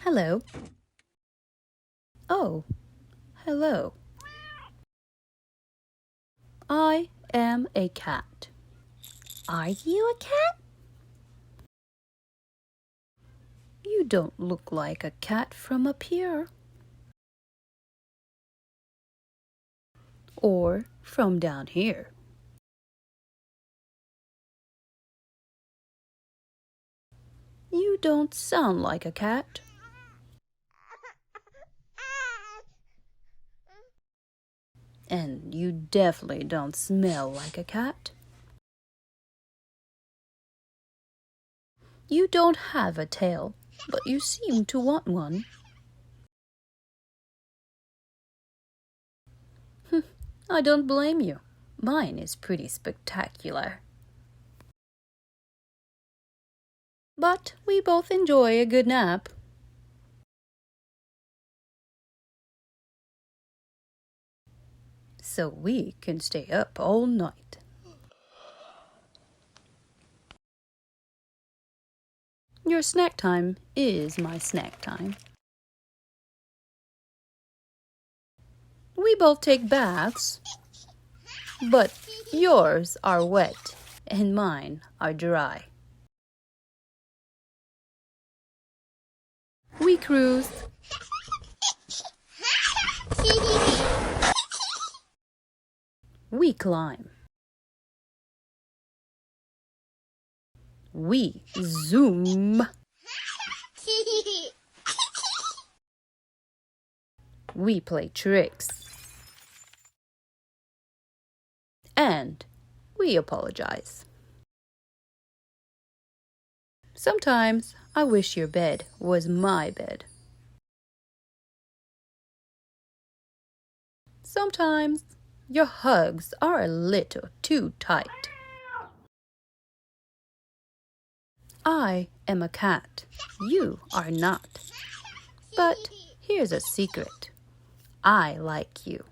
Hello. Oh, hello. I am a cat. Are you a cat? You don't look like a cat from up here. Or from down here. You don't sound like a cat. And you definitely don't smell like a cat. You don't have a tail, but you seem to want one. I don't blame you. Mine is pretty spectacular. But we both enjoy a good nap. So we can stay up all night. Your snack time is my snack time. We both take baths, but yours are wet and mine are dry. We cruise. We climb. We zoom. We play tricks. And we apologize. Sometimes I wish your bed was my bed. Sometimes your hugs are a little too tight. I am a cat. You are not. But here's a secret. I like you.